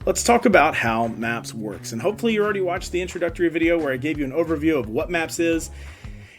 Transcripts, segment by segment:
let's talk about how MAPS works. And hopefully you already watched the introductory video where I gave you an overview of what MAPS is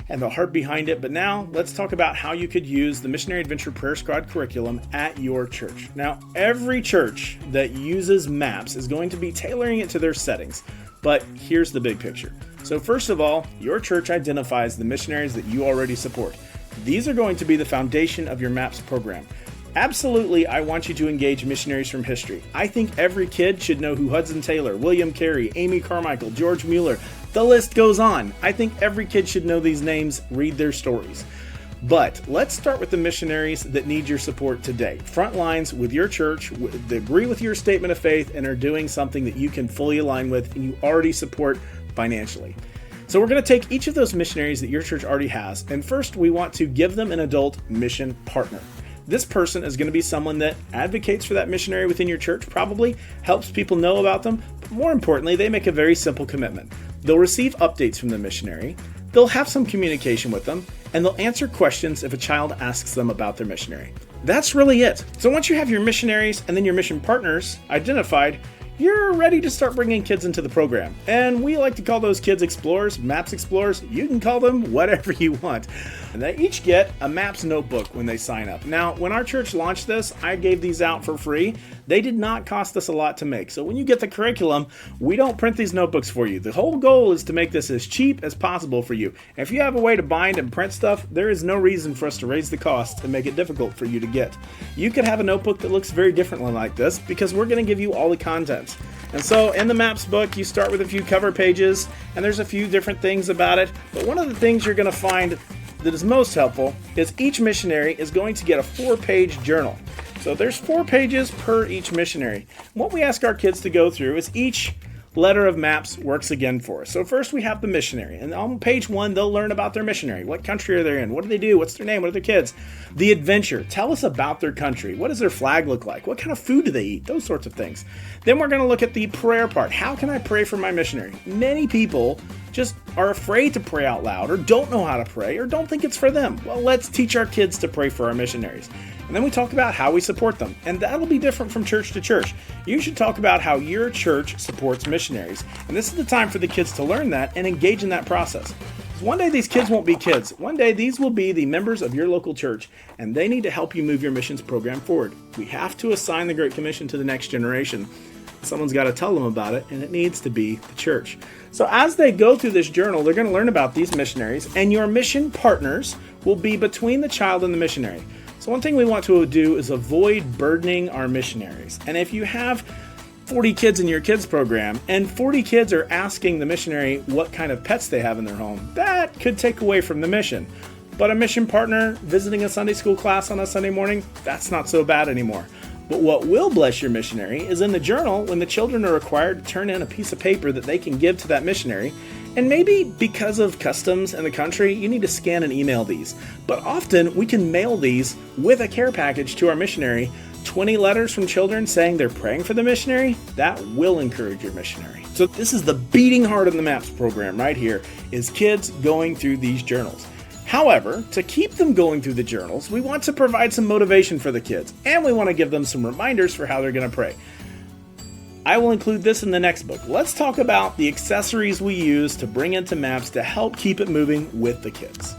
and the heart behind it. But now let's talk about how you could use the Missionary Adventure Prayer Squad curriculum at your church. Now, every church that uses MAPS is going to be tailoring it to their settings. But here's the big picture. So first of all, your church identifies the missionaries that you already support. These are going to be the foundation of your MAPS program. Absolutely, I want you to engage missionaries from history. I think every kid should know who Hudson Taylor, William Carey, Amy Carmichael, George Mueller, the list goes on. I think every kid should know these names, read their stories. But let's start with the missionaries that need your support today. Front lines with your church, that agree with your statement of faith and are doing something that you can fully align with and you already support financially. So we're going to take each of those missionaries that your church already has, and first we want to give them an adult mission partner. This person is going to be someone that advocates for that missionary within your church, probably helps people know about them, but more importantly, they make a very simple commitment. They'll receive updates from the missionary, they'll have some communication with them, and they'll answer questions if a child asks them about their missionary. That's really it. So once you have your missionaries and then your mission partners identified, you're ready to start bringing kids into the program. And we like to call those kids explorers, MAPS explorers. You can call them whatever you want. And they each get a MAPS notebook when they sign up. Now, when our church launched this, I gave these out for free. They did not cost us a lot to make. So when you get the curriculum, we don't print these notebooks for you. The whole goal is to make this as cheap as possible for you. And if you have a way to bind and print stuff, there is no reason for us to raise the cost and make it difficult for you to get. You could have a notebook that looks very differently like this because we're going to give you all the content. And so in the MAPS book, you start with a few cover pages, and there's a few different things about it. But one of the things you're going to find that is most helpful is each missionary is going to get a 4-page journal. So there's 4 pages per each missionary. What we ask our kids to go through is each letter of MAPS works again for us. So first we have the missionary, and on page 1 they'll learn about their missionary. What country are they in? What do they do? What's their name? What are their kids? The adventure. Tell us about their country. What does their flag look like? What kind of food do they eat? Those sorts of things. Then we're going to look at the prayer part. How can I pray for my missionary? Many people just are afraid to pray out loud or don't know how to pray or don't think it's for them. Well, let's teach our kids to pray for our missionaries. And then we talk about how we support them. And that'll be different from church to church. You should talk about how your church supports missionaries. And this is the time for the kids to learn that and engage in that process. One day these kids won't be kids. One day these will be the members of your local church, and they need to help you move your missions program forward. We have to assign the Great Commission to the next generation. Someone's got to tell them about it, and it needs to be the church. So as they go through this journal, they're going to learn about these missionaries, and your mission partners will be between the child and the missionary. So one thing we want to do is avoid burdening our missionaries. And if you have 40 kids in your kids program and 40 kids are asking the missionary what kind of pets they have in their home, that could take away from the mission. But a mission partner visiting a Sunday school class on a Sunday morning, that's not so bad anymore. But what will bless your missionary is in the journal when the children are required to turn in a piece of paper that they can give to that missionary. And maybe because of customs in the country, you need to scan and email these. But often we can mail these with a care package to our missionary. 20 letters from children saying they're praying for the missionary, that will encourage your missionary. So this is the beating heart of the MAPS program right here, is kids going through these journals. However, to keep them going through the journals, we want to provide some motivation for the kids, and we want to give them some reminders for how they're going to pray. I will include this in the next book. Let's talk about the accessories we use to bring into MAPS to help keep it moving with the kids.